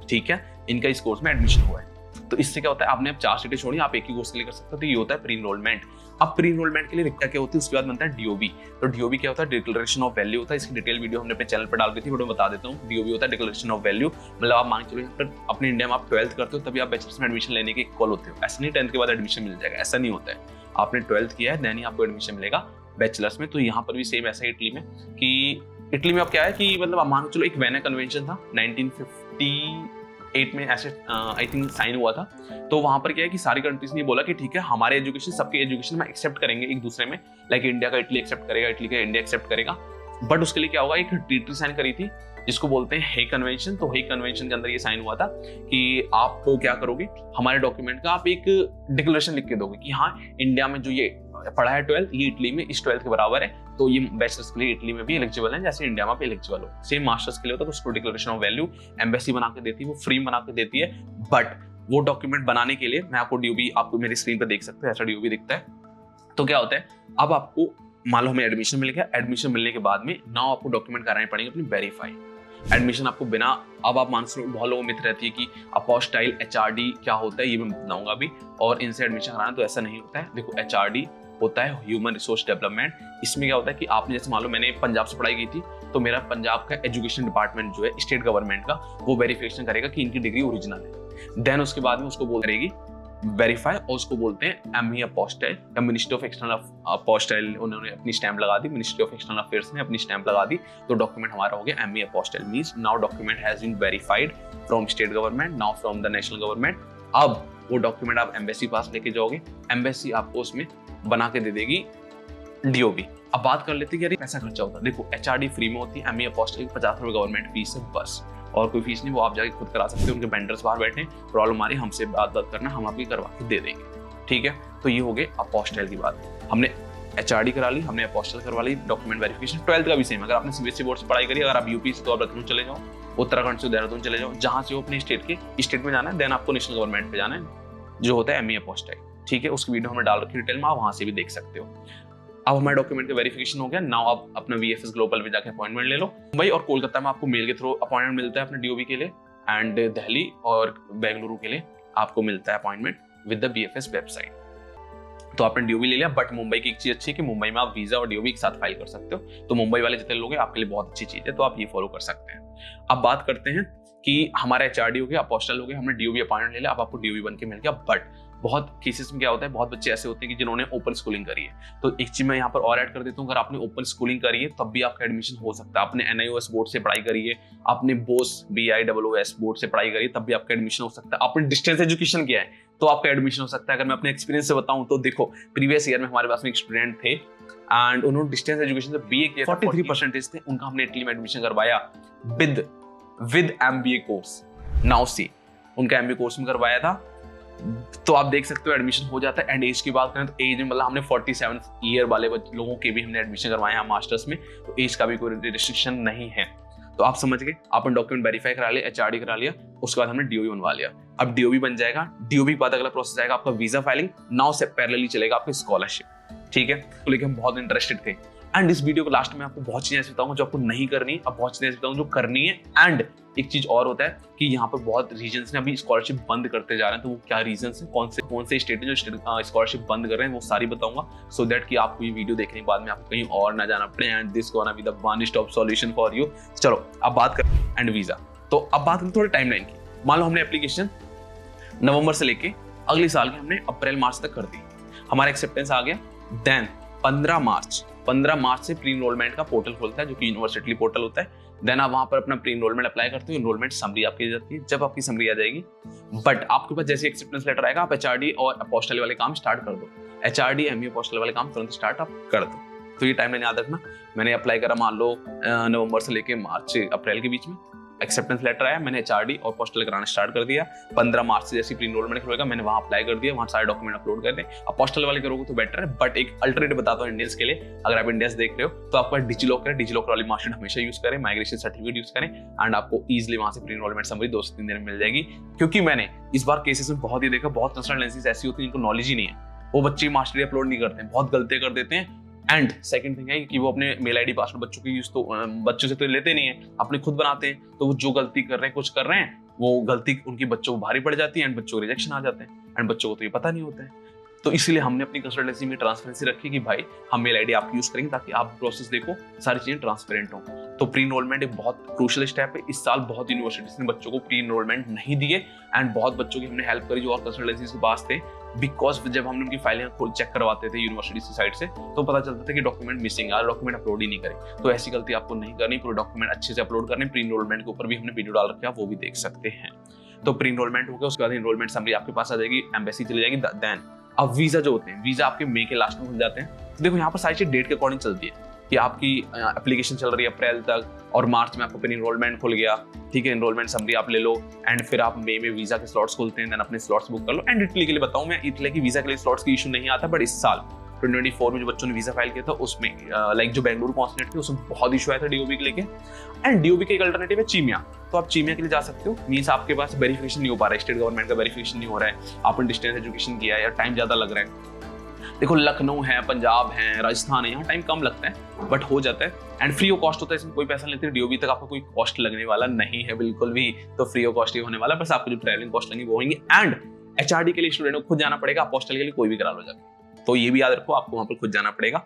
ठीक है, इनका इस कोर्स में एडमिशन हुआ है। तो इससे क्या होता है, आपने अब 4 सीटें छोड़ी, आप एक ही कोर्स के लिए कर सकते हो। तो ये होता है प्री इनरोलमेंट। अब प्री इनरोलमेंट के लिए रिक्ता क्या होती है, उसके बाद बनता है DOB। तो DOB क्या होता है, डिक्लेरेशन ऑफ वैल्यू होता है। इसकी डिटेल वीडियो हमने अपने चैनल पर डाल दी थी, बट मैं बता देता हूँ। DOB होता है डिक्लेरेशन ऑफ वैल्यू, मतलब आप मान के चलो अपने इंडिया में आप 12th करते हो तभी आप बैचलर्स में एडमिशन लेने के इक्वल होते हो। ऐसा नहीं 10th के बाद एडमिशन मिल जाएगा, ऐसा नहीं होता है। आपने 12th किया है देन ही आपको एडमिशन मिलेगा बैचलर्स में। तो यहाँ पर भी सेम ऐसा है इटली में, कि इटली में अब क्या है कि मतलब आप मान के चलो एक वेना कन्वेंशन था 1958 में ऐसे आई थिंक साइन हुआ था। तो वहां पर क्या है कि सारी कंट्रीज ने बोला कि ठीक है हमारे एजुकेशन सबके एजुकेशन में एक्सेप्ट करेंगे एक दूसरे में, लाइक इंडिया का इटली एक्सेप्ट करेगा, इटली का इंडिया एक्सेप्ट करेगा। बट उसके लिए क्या होगा, एक ट्रीटी साइन करी थी जिसको बोलते हैं हेग कन्वेंशन। तो हेग कन्वेंशन के अंदर ये साइन हुआ था कि आप क्या करोगे, हमारे डॉक्यूमेंट का आप एक डिक्लेरेशन लिख के दोगे कि हाँ इंडिया में जो ये पढ़ा है 12th, ये इटली में इस 12th के बराबर है, तो ये बैचलर्स के लिए इटली में भी एलिजिबल है जैसे इंडिया में भी एलिजिबल हो। सेम मास्टर्स के लिए होता है, तो उसको डिक्लेरेशन ऑफ वैल्यू एम्बेसी बना के देती है, वो फ्री बना के देती है। बट वो डॉक्यूमेंट बनाने के लिए मैं आपको DOB आपको मेरी स्क्रीन पर देख सकते हो, ऐसा DOB दिखता है। तो क्या होता है, अब आपको मान लो हमें एडमिशन मिल गया, एडमिशन मिलने के बाद में नाउ आपको डॉक्यूमेंट कराने पड़ेंगे अपनी वेरीफाई। एडमिशन आपको बिना, अब आप मान लो बहुत लोगों में मिथ रहती है कि अपोस्टाइल HRD क्या होता है, ये मैं बताऊंगा अभी, और इनसे एडमिशन कराना, तो ऐसा नहीं होता है। देखो HRD होता है ह्यूमन रिसोर्स डेवलपमेंट। इसमें क्या होता है कि आपने जैसे मान लो मैंने पंजाब से पढ़ाई की थी, तो मेरा पंजाब का एजुकेशन डिपार्टमेंट जो है स्टेट गवर्नमेंट का, वो वेरिफिकेशन करेगा कि इनकी डिग्री ओरिजिनल है। देन उसके बाद में उसको बोल करेगी वेरीफाई, और उसको बोलते हैं एमई अपोस्टाइल या मिनिस्ट्री ऑफ एक्सटर्नल अपोस्टाइल। उन्होंने अपनी स्टैंप लगा दी, मिनिस्ट्री ऑफ एक्सटर्नल अफेयर्स ने अपनी स्टैंप लगा दी, तो डॉक्यूमेंट हमारा हो गया MEA apostille. Means now document has been verified from state government, now from the national government. अब वो डॉक्यूमेंट आप एम्बेसी पास लेके जाओगे, एम्बेसी आपको उसमें बना के दे देगी डीओबी। अब बात कर लेते हैं कि यार पैसा खर्चा होता है। देखो एचआरडी फ्री में होती है, एमई अपोस्टाइल की 50 रुपए गवर्नमेंट फीस है बस, और कोई फीस नहीं, वो आप जाके खुद करा सकते हो। उनके वेंडर्स बाहर बैठे, प्रॉब्लम आ रही हमसे बात करना, हम आपकी करवा के दे देंगे। ठीक है, तो ये हो गए अपोस्टाइल की बात। हमने एचआरडी करा ली, हमने अपोस्टाइल करवा ली, डॉक्यूमेंट वेरिफिकेशन। 12th का भी सेम, अगर आपने सीबीएसई बोर्ड से पढ़ाई करी, अगर आप यूपी से तो आप लखनऊ चले जाओ, उत्तराखंड से देहरादून चले जाओ, जहां से हो अपने स्टेट में जाना है, देन आपको नेशनल गवर्नमेंट पे जाना है, जो होता है एमई अपोस्टाइल। ठीक है, उसकी वीडियो हमने डाल रखी डिटेल में, आप वहां से भी देख सकते हो। अब हमारे डॉक्यूमेंट का वेरिफिकेशन हो गया, नाउ आप अपना वीएफएस ग्लोबल पे जाके अपॉइंटमेंट ले लो। मुंबई और कोलकाता में आपको मेल के थ्रू अपॉइंटमेंट मिलता है अपने डीओबी के लिए, एंड दिल्ली और बेंगलुरु के लिए आपको मिलता है appointment with the BFS website. तो आपने डीओबी ले लिया, बट मुंबई की एक चीज अच्छी है कि मुंबई में आप वीजा और डीओबी एक साथ फाइल कर सकते हो। तो मुंबई वाले जितने लोग हैं आपके लिए बहुत अच्छी चीज है, तो आप ये फॉलो कर सकते हैं। अब बात करते हैं कि हमारा एचआरडी हो गया, अपोस्टल हो गया, हमने डीओबी अपॉइंटमेंट ले लिया, अब आपको डीओबी बन के मिल गया। बट बहुत केसेस में क्या होता है, बहुत बच्चे ऐसे होते हैं कि जिन्होंने ओपन स्कूलिंग करी है। तो एक चीज मैं यहाँ पर और ऐड कर देता हूँ, अगर आपने ओपन स्कूलिंग करी है तब भी आपका एडमिशन हो सकता है। आपने एनआईओएस बोर्ड से पढ़ाई करी है, आपने बोस BIOOS बोर्ड से पढ़ाई करी है, तब भी आपका एडमिशन हो सकता है। आपने डिस्टेंस एजुकेशन किया है तो आपका एडमिशन हो सकता है। अगर मैं अपने एक्सपीरियंस से बताऊं तो देखो, प्रीवियस ईयर में हमारे पास में एक स्टूडेंट थे एंड उन्होंने डिस्टेंस एजुकेशन से बीए किया, 43% थे, उनका हमने इटली में एडमिशन करवाया with MBA course. Now see, उनका एमबीए कोर्स में करवाया था, तो आप देख सकते हो एडमिशन हो जाता है। एंड एज की बात करें तो एज में मतलब हमने 47 ईयर वाले लोगों के भी हमने एडमिशन करवाए हैं मास्टर्स में, तो एज का भी कोई रिस्ट्रिक्शन नहीं है। तो आप समझ गए, आपने डॉक्यूमेंट वेरीफाई करा लिया, एचआरडी करा लिया, उसके बाद हमने डीओबी बनवा लिया। अब डीओबी बन जाएगा, डीओबी के बाद अगला प्रोसेस आएगा आपका वीजा फाइलिंग। नाउ से पैरेलली चलेगा आपका स्कॉलरशिप। ठीक है, तो लेकिन हम बहुत इंटरेस्टेड थे, एंड इस वीडियो को लास्ट में आपको बहुत चीजें ऐसी बताऊंगा जो आपको नहीं करनी, अब बहुत चीजें ऐसी बताऊंगा जो करनी है। एंड एक चीज और होता है कि यहाँ पर बहुत रीजन्स ने अभी स्कॉलरशिप बंद करते जा रहे हैं, तो वो क्या रीजन्स हैं, कौन से स्टेट है जो स्कॉलरशिप बंद कर रहे हैं, वो सारी बताऊंगा, सो दैट कि आपको ये वीडियो देखने के बाद में आपको कहीं और ना जाना पड़े। And this gonna be the one stop solution for you. चलो अब बात करें एंड वीजा। तो अब बात करें थोड़ी टाइमलाइन की। मान लो हमने एप्लीकेशन नवंबर से लेके अगले साल की हमने अप्रैल मार्च तक कर दी, हमारा एक्सेप्टेंस आ गया। देन 15 मार्च से प्री इनरोलमेंट का पोर्टल खोलता है, जो कि यूनिवर्सिटी पोर्टल होता है। देन आप वहां पर अपना प्री इनरोलमेंट अप्लाई करते हो, इनरोलमेंट समरी आपकी आ जाती है। जब आपकी समरी आ जाएगी, बट आपके पास जैसे एक्सेप्टेंस लेटर आएगा, आप एचआरडी और अपोस्टल वाले काम स्टार्ट कर दो। एचआरडी एमई अपोस्टल वाले काम तुरंत स्टार्ट आप कर दो। तो ये टाइमलाइन याद रखना। मैंने अप्लाई करा मान लो नवंबर से लेके मार्च से अप्रैल के बीच में, एक्सेप्टेंस लेटर आया, मैंने एचआरडी और पोस्टल कराना स्टार्ट कर दिया। 15 मार्च से जैसे प्री इनरोलमेंट खुलेगा, मैंने वहां अप्लाई कर दिया, वहां सारे डॉक्यूमेंट अपलोड कर दें। अब पोस्टल वाले करोगे तो बेटर है, बट एक अल्टरनेटिव बताता हूँ इंडियंस के लिए। अगर आप इंडियंस देख रहे हो तो आपका डिजिलॉकर वाली मार्कशीट हमेशा यूज करें, माइग्रेशन सर्टिफिकेट यूज करें, एंड आपको ईजिली वहां से प्री इनरोलमेंट समरी 2 से 3 दिन में मिल जाएगी। क्योंकि मैंने इस बार केसेस में बहुत ही देखा, बहुत कंसल्टेंसीज ऐसी होती है जिनको नॉलेज ही नहीं है, वो बच्चे मास्टरी अपलोड नहीं करते हैं, बहुत गलतियां कर देते हैं। एंड सेकंड थिंग है कि वो अपने मेल आईडी पासवर्ड बच्चों की यूज तो बच्चों से तो लेते नहीं है, अपने खुद बनाते हैं। तो वो जो गलती कर रहे हैं, कुछ कर रहे हैं, वो गलती उनकी बच्चों को भारी पड़ जाती है, एंड बच्चों को रिजेक्शन आ जाते हैं, एंड बच्चों को तो ये पता नहीं होता है। तो इसलिए हमने अपनी कंसल्टेंसी में ट्रांसपेरेंसी रखी कि भाई हम मेल आईडी आप यूज करेंगे ताकि आप प्रोसेस देखो, सारी चीजें ट्रांसपेरेंट हो। तो प्री इनरोलमेंट एक बहुत क्रूशियल स्टेप है। इस साल बहुत यूनिवर्सिटीज ने बच्चों को प्री इनरोलमेंट नहीं दिए, एंड बहुत बच्चों की हमने हेल्प करी जो और कंसल्टेंसी के पास थे, बिकॉज जब हमने उनकी फाइलें खोल चेक करवाते थे यूनिवर्सिटी की साइड से, तो पता चलता था कि डॉक्यूमेंट मिसिंग है, डॉक्यूमेंट अपलोड ही नहीं करे। तो ऐसी गलती आपको नहीं करनी, पूरे डॉक्यूमेंट अच्छे से अपलोड करने। प्री इनरोलमेंट के ऊपर भी हमने वीडियो डाल रखा है, वो भी देख सकते हैं। तो प्री इनरोलमेंट हो गया, उसके बाद इनरोलमेंट समरी आपके पास आ जाएगी, एम्बेसी चली जाएगी। देन अब वीजा जो होते हैं, वीजा आपके मई के लास्ट में खुल जाते हैं। तो देखो यहाँ पर सारी चीज डेट के अकॉर्डिंग चलती है कि आपकी एप्लीकेशन चल रही है अप्रैल तक, और मार्च में आपको फिर इनरोलमेंट खुल गया। ठीक है, इनरोलमेंट समरी आप ले लो, एंड फिर आप मई में वीजा के स्लॉट्स खुलते हैं, देन अपने स्लॉट्स बुक कर लो। एंड इटली के लिए बताऊं मैं, इटली की वीजा के लिए स्लॉट्स की इशू नहीं आता, बट इस साल 2024 में जो बच्चों ने वीजा फाइल किया था उसमें लाइक जो बेंगलुरु कॉन्सुलेट थे उसमें बहुत इशू आया था डीओबी के लेके। एंड डीओबी का एक अल्टरनेटिव है चीमिया, तो आप चीमिया के लिए जा सकते हो। मींस आपके पास वेरिफिकेशन नहीं हो पा रहा है, स्टेट गवर्नमेंट का वेरिफिकेशन नहीं हो रहा है, आपने डिस्टेंस एजुकेशन किया है या टाइम ज्यादा लग रहा है। देखो लखनऊ है, पंजाब है, राजस्थान है, यहाँ टाइम कम लगता है बट हो जाता है, एंड फ्री ऑफ कॉस्ट होता है, इसमें कोई पैसा नहीं लेते। डीओबी तक आपको कोई कॉस्ट लगने वाला नहीं है बिल्कुल भी, तो फ्री ऑफ कॉस्ट ही होने वाला, बस आपको जो ट्रैवलिंग कॉस्ट लगेगी वो होंगी। एंड एचआरडी के लिए स्टूडेंट को खुद जाना पड़ेगा, अपोस्टल के लिए कोई भी करा लो जाके। तो ये भी याद रखो, आपको वहाँ पर खुद जाना पड़ेगा।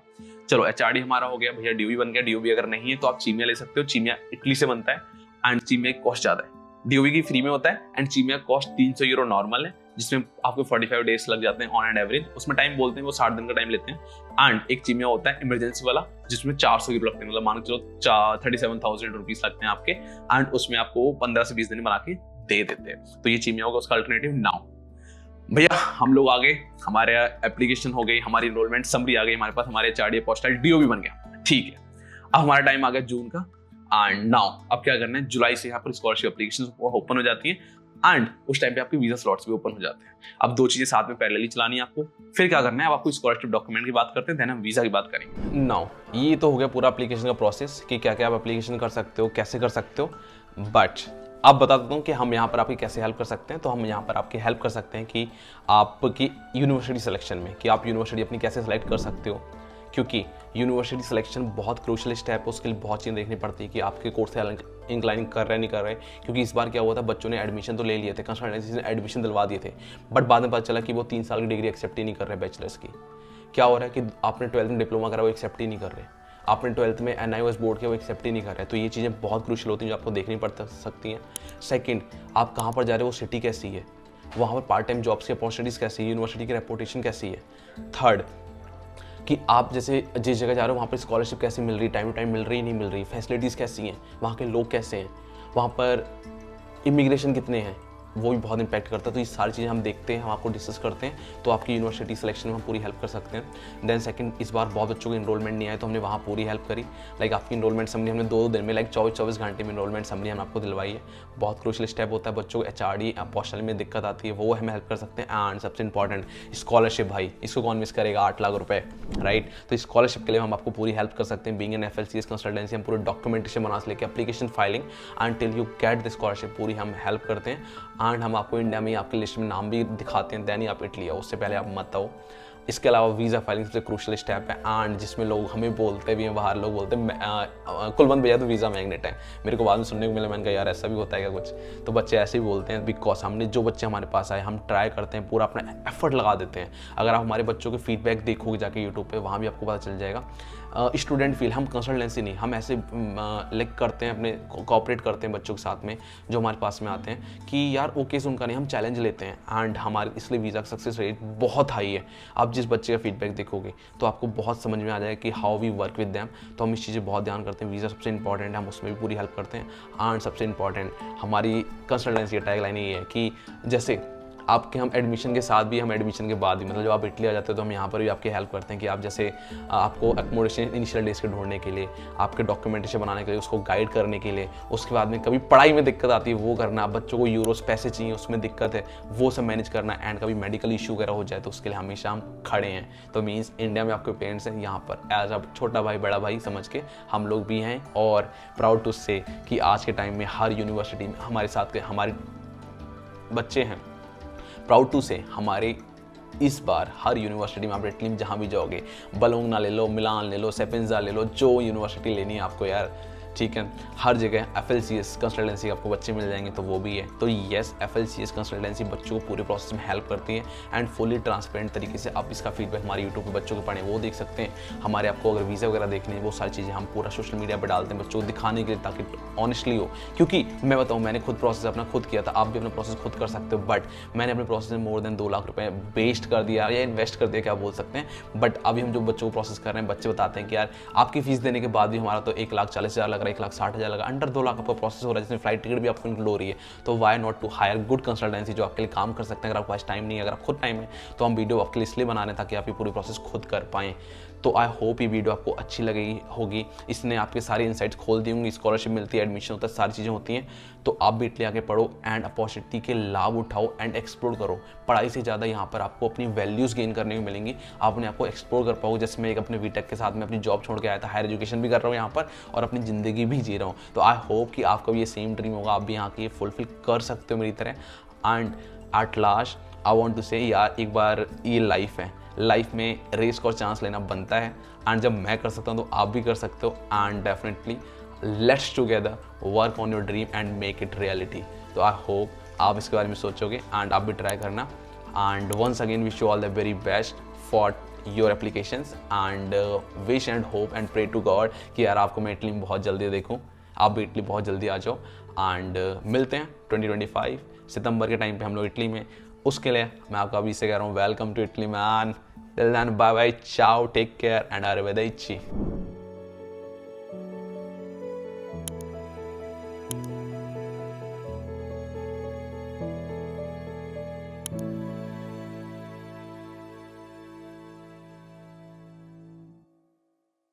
चलो एचआरडी हमारा हो गया भैया, डीओबी बन गया। डीओबी अगर नहीं है तो आप चीमिया ले सकते हो, चीमिया इटली से बनता है एंड चीमिया की कॉस्ट ज्यादा है। डीओबी की फ्री में होता है एंड चीमिया कॉस्ट 300 यूरो नॉर्मल है, जिसमें आपको 45 डेज लग जाते हैं ऑन एंड एवरेज। उसमें टाइम बोलते हैं वो 60 दिन का टाइम लेते हैं। एंड एक चीमिया होता है इमरजेंसी वाला, जिसमें 400 यूरो लगते हैं, मतलब मान के चलो 37,000 रुपीज लगते हैं आपके, एंड उसमें आपको 15 से 20 दिन बना के दे देते हैं। तो ये चीमिया होगा उसका अल्टरनेटिव। नाउ भैया हम लोग आ गए, हमारे एप्लीकेशन हो गई, हमारी एनरोलमेंट समरी आ गई हमारे पास, हमारे एचआरडी पोस्टल डीओबी बन गया, ठीक है। अब हमारा टाइम आ गया जून का एंड नाउ अब क्या करना है, जुलाई से यहाँ पर स्कॉलरशिप एप्लीकेशन ओपन हो जाती है एंड उस टाइम पे आपके वीजा स्लॉट्स भी ओपन हो जाते हैं। अब दो चीजें साथ में पैरेलली चलानी है आपको। फिर क्या करना है, अब आपको स्कॉलरशिप डॉक्यूमेंट की बात करते हैं, देन हम वीजा की बात करेंगे। नाउ ये तो हो गया पूरा एप्लीकेशन का प्रोसेस कि क्या क्या आप एप्लीकेशन कर सकते हो, कैसे कर सकते हो। बट अब बता देता हूँ कि हम यहाँ पर आपकी कैसे हेल्प कर सकते हैं। तो हम यहाँ पर आपकी हेल्प कर सकते हैं कि आपकी यूनिवर्सिटी सिलेक्शन में, कि आप यूनिवर्सिटी अपनी कैसे सेलेक्ट कर सकते हो, क्योंकि यूनिवर्सिटी सिलेक्शन बहुत क्रूशियल स्टेप है। उसके लिए बहुत चीज़ें देखनी पड़ती है कि आपके कोर्स से इंक्लाइनिंग कर रहे हैं नहीं कर रहे, क्योंकि इस बार क्या हुआ था, बच्चों ने एडमिशन तो ले लिए थे, कंसल्टेंसी ने एडमिशन दिलवा दिए थे, बट बाद में पता चला कि वो 3 साल की डिग्री एक्सेप्ट ही नहीं कर रहे बैचलर्स की। क्या हो रहा है कि आपने 12th में डिप्लोमा करा वो एक्सेप्ट ही नहीं कर रहे, आपने 12th में NIOS बोर्ड के वो एक्सेप्ट ही नहीं कर रहे। तो ये चीज़ें बहुत क्रूशियल होती हैं जो आपको देखनी पड़ सकती हैं। सेकंड, आप कहाँ पर जा रहे हो, वो सिटी कैसी है, वहाँ पर पार्ट टाइम जॉब्स की अपॉर्चुनिटीज़ कैसी है, यूनिवर्सिटी की रेपुटेशन कैसी है। थर्ड, कि आप जैसे जिस जगह जा रहे हो वहाँ पर स्कॉलरशिप कैसी मिल रही, टाइम टू टाइम मिल रही नहीं मिल रही, फैसिलिटीज़ कैसी हैं, वहाँ के लोग कैसे हैं, वहाँ पर इमिग्रेशन कितने हैं, वो भी बहुत इंपैक्ट करता है। तो ये सारी चीज़ें हम देखते हैं, हम आपको डिस्कस करते हैं, तो आपकी यूनिवर्सिटी सिलेक्शन में हम पूरी हेल्प कर सकते हैं। देन सेकंड, इस बार बहुत बच्चों को इनरोलमेंट नहीं आया तो हमने वहाँ पूरी हेल्प करी। लाइक आपकी इनरोलमेंट समरी हमने 2 दिन में, लाइक 24 घंटे में इनरोलमेंट समरी हमने आपको दिलवाई है। बहुत क्रूशियल स्टेप होता है, बच्चों को एचआरडी पोस्टल में दिक्कत आती है, वो हमें हेल्प कर सकते हैं। एंड सबसे इंपॉर्टेंट स्कॉलरशिप, भाई इसको कौन मिस करेगा, 8 लाख रुपये, राइट। तो स्कॉलरशिप के लिए हम आपको पूरी हेल्प कर सकते हैं। बीइंग एन FLCS कंसल्टेंसी, हम पूरे डॉक्यूमेंटेशन बना से लेकर application filing until you get the scholarship पूरी हम हेल्प करते हैं। एंड हम आपको इंडिया में आपकी लिस्ट में नाम भी दिखाते हैं, दैन ही आप इटली आओ, उससे पहले आप मत आओ। इसके अलावा वीज़ा फाइलिंग सबसे क्रूशियल स्टेप है, एंड जिसमें लोग हमें बोलते भी हैं, बाहर लोग बोलते हैं कुलवंत भैया तो वीज़ा मैग्नेट है। मेरे को बाद में सुनने को मिला, मैंने कहा यार ऐसा भी होता है क्या कुछ, तो बच्चे ऐसे ही बोलते हैं। बिकॉज हमने जो बच्चे हमारे पास आए, हम ट्राई करते हैं, पूरा अपना एफर्ट लगा देते हैं। अगर आप हमारे बच्चों के फीडबैक देखोगे जाके यूट्यूब पर, वहाँ भी आपको पता चल जाएगा। स्टूडेंट फील, हम कंसल्टेंसी नहीं, हम ऐसे लाइक करते हैं, अपने कोऑपरेट करते हैं बच्चों के साथ में जो हमारे पास में आते हैं कि यार वो केस उनका नहीं, हम चैलेंज लेते हैं। एंड हमारे इसलिए वीज़ा सक्सेस रेट बहुत हाई है। आप जिस बच्चे का फीडबैक देखोगे तो आपको बहुत समझ में आ जाएगा कि how we work with them. तो हम इस चीज़ें बहुत ध्यान करते हैं। वीज़ा सबसे इंपॉर्टेंट है, हम उसमें भी पूरी हेल्प करते हैं। एंड सबसे इंपॉर्टेंट हमारी कंसल्टेंसी का टैगलाइन ये है कि जैसे आपके हम एडमिशन के साथ भी, हम एडमिशन के बाद भी, मतलब जब आप इटली आ जाते हो तो हम यहाँ पर भी आपकी हेल्प करते हैं कि आप जैसे आपको एकोमोडेशन इनिशियल डेज के ढूंढने के लिए, आपके डॉक्यूमेंटेशन बनाने के लिए, उसको गाइड करने के लिए, उसके बाद में कभी पढ़ाई में दिक्कत आती है वो करना, बच्चों को यूरोस पैसे चाहिए उसमें दिक्कत है वो सब मैनेज करना, एंड कभी मेडिकल इशू वगैरह हो जाए तो उसके लिए हमेशा हम खड़े हैं। तो मीन्स इंडिया में आपके पेरेंट्स हैं, यहाँ पर एज अ छोटा भाई बड़ा भाई समझ के हम लोग भी हैं। और प्राउड टू से कि आज के टाइम में हर यूनिवर्सिटी में हमारे साथ के हमारे बच्चे हैं। प्राउड टू से हमारे इस बार हर यूनिवर्सिटी में आप इटली में जहाँ भी जाओगे, बलोंगना ले लो, मिलान ले लो, सेपेंजा ले लो, जो यूनिवर्सिटी लेनी है आपको यार, ठीक है, हर जगह FLCS कंसल्टेंसी आपको बच्चे मिल जाएंगे, तो वो भी है। तो येस, FLCS कंसल्टेंसी बच्चों को पूरे प्रोसेस में हेल्प करती है एंड फुली ट्रांसपेरेंट तरीके से आप इसका फीडबैक हमारे यूट्यूब पे बच्चों के पढ़ें वो देख सकते हैं। हमारे आपको अगर वीज़ा वगैरह देखने हैं, वो सारी चीज़ें हम पूरा सोशल मीडिया पर डालते हैं बच्चों को दिखाने के लिए, ताकि ऑनेस्टली हो। क्योंकि मैं बताऊँ, मैंने खुद प्रोसेस अपना खुद किया था, आप भी अपना प्रोसेस खुद कर सकते हो। बट मैंने अपने प्रोसेस में मोर देन 2 लाख रुपये वेस्ट कर दिया या इन्वेस्ट कर दिया, क्या बोल सकते हैं। बट अभी हम जो बच्चों को प्रोसेस कर रहे हैं, बच्चे बताते हैं कि यार आपकी फीस देने के बाद भी हमारा तो 1,40,000 लग रहा है, 1,60,000 लगा, अंडर 2 लाख आपका प्रोसेस हो रहा है, जिसमें फ्लाइट टिकट भी आपको इंक्लूड हो रही है। तो why not to hire good consultancy जो आपके लिए काम कर सकते हैं। अगर आपके पास टाइम नहीं है, अगर आप खुद टाइम है, तो हम वीडियो आपके लिए इसलिए बना रहे हैं ताकि आप ये पूरी प्रोसेस खुद कर पाएँ। तो आई होप ये वीडियो आपको अच्छी लगेगी होगी, इसने आपके सारी इनसाइट्स खोल दी होंगी। स्कॉलरशिप मिलती है, एडमिशन होता है, सारी चीज़ें होती हैं। तो आप भी इटली आके पढ़ो एंड अपॉर्चुनिटी के लाभ उठाओ एंड एक्सप्लोर करो। पढ़ाई से ज़्यादा यहाँ पर आपको अपनी वैल्यूज़ गेन करने को मिलेंगी, आप अपने आपको एक्सप्लोर कर पाओगे। जैसे मैं एक अपने बीटेक के साथ में अपनी जॉब छोड़ के आया था, हायर एजुकेशन भी कर रहा हूँ यहाँ पर और अपनी ज़िंदगी भी जी रहा हूँ। तो आई होप कि आपका भी ये सेम ड्रीम होगा, आप भी यहाँ की फुलफिल कर सकते हो मेरी तरह। And at last I want to say यार, एक बार ये लाइफ है, लाइफ में रिस्क और चांस लेना बनता है। एंड जब मैं कर सकता हूँ तो आप भी कर सकते हो। And definitely let's together work on your dream and make it reality. तो आई होप आप इसके बारे में सोचोगे एंड आप भी ट्राई करना। And once again wish you all the very best for your applications and wish and hope and pray to God कि यार आपको मैं इटली में बहुत जल्दी देखूँ, आप भी इटली बहुत जल्दी आ जाओ। एंड मिलते हैं 2025 सितंबर के टाइम पे हम लोग इटली में। उसके लिए मैं आपको अभी से कह रहा हूँ welcome to Italy man. Till then bye bye, ciao, take care and अरिवेदेर्ची।